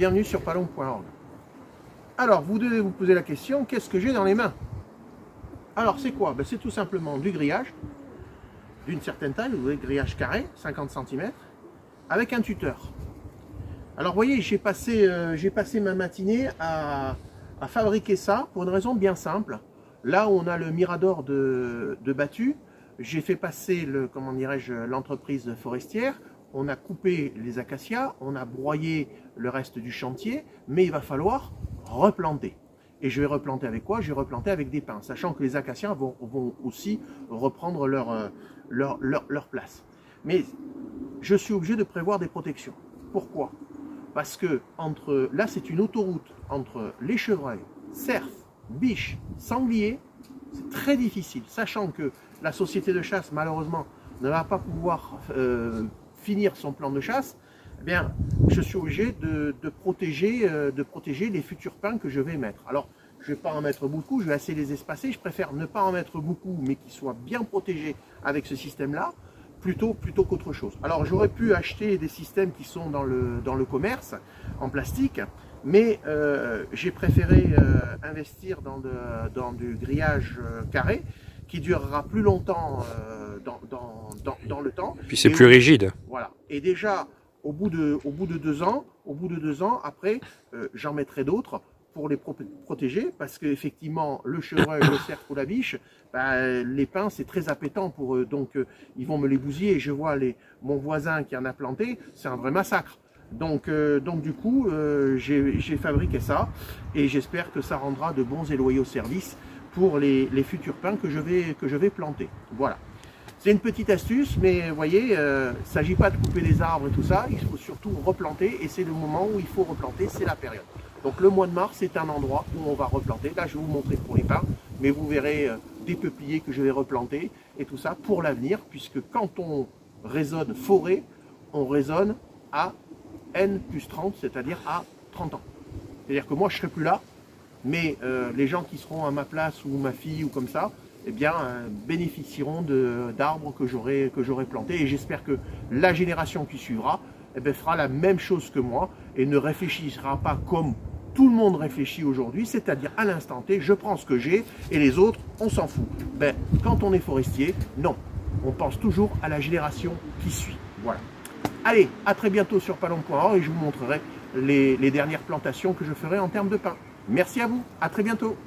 bienvenue sur palombe.org. Alors, vous devez vous poser la question, qu'est-ce que j'ai dans les mains? Alors, c'est quoi? Ben, c'est tout simplement du grillage, d'une certaine taille, vous voyez, grillage carré, 50 cm, avec un tuteur. Alors, vous voyez, j'ai passé ma matinée à fabriquer ça pour une raison bien simple. Là où on a le Mirador de battu, j'ai fait passer l'entreprise forestière, on a coupé les acacias, on a broyé le reste du chantier, mais il va falloir replanter. Et je vais replanter avec quoi? Je vais replanter avec des pins, sachant que les acacias vont aussi reprendre leur place. Mais je suis obligé de prévoir des protections. Pourquoi? Parce que là, c'est une autoroute entre les chevreuils, cerfs, biches, sangliers. C'est très difficile, sachant que la société de chasse, malheureusement, ne va pas pouvoir finir son plan de chasse. Eh bien, je suis obligé de protéger les futurs pins que je vais mettre. Alors, je ne vais pas en mettre beaucoup, je vais assez les espacer. Je préfère ne pas en mettre beaucoup, mais qu'ils soient bien protégés avec ce système-là, plutôt qu'autre chose. Alors, j'aurais pu acheter des systèmes qui sont dans le commerce, en plastique, mais j'ai préféré investir dans du grillage carré, qui durera plus longtemps dans le temps. Puis c'est plus rigide. Voilà. Et déjà, au bout de 2 ans, après, j'en mettrai d'autres pour les protéger, parce qu'effectivement, le chevreuil, le cerf ou la biche, les pins, c'est très appétant pour eux, donc ils vont me les bousiller. Et je vois mon voisin qui en a planté, c'est un vrai massacre. Donc du coup, j'ai fabriqué ça, et j'espère que ça rendra de bons et loyaux services pour les futurs pins que je vais planter. Voilà. C'est une petite astuce, mais vous voyez, il ne s'agit pas de couper des arbres et tout ça, il faut surtout replanter, et c'est le moment où il faut replanter, c'est la période. Donc le mois de mars, c'est un endroit où on va replanter. Là, je vais vous montrer pour les pins, mais vous verrez des peupliers que je vais replanter, et tout ça pour l'avenir, puisque quand on raisonne forêt, on raisonne à N+30, c'est-à-dire à 30 ans. C'est-à-dire que moi, je ne serai plus là, mais les gens qui seront à ma place, ou ma fille, ou comme ça, eh bien, bénéficieront d'arbres que j'aurai plantés. Et j'espère que la génération qui suivra fera la même chose que moi et ne réfléchira pas comme tout le monde réfléchit aujourd'hui, c'est-à-dire à l'instant T, je prends ce que j'ai et les autres, on s'en fout. Quand on est forestier, non. On pense toujours à la génération qui suit. Voilà. Allez, à très bientôt sur palombe.org et je vous montrerai les dernières plantations que je ferai en termes de pins. Merci à vous, à très bientôt.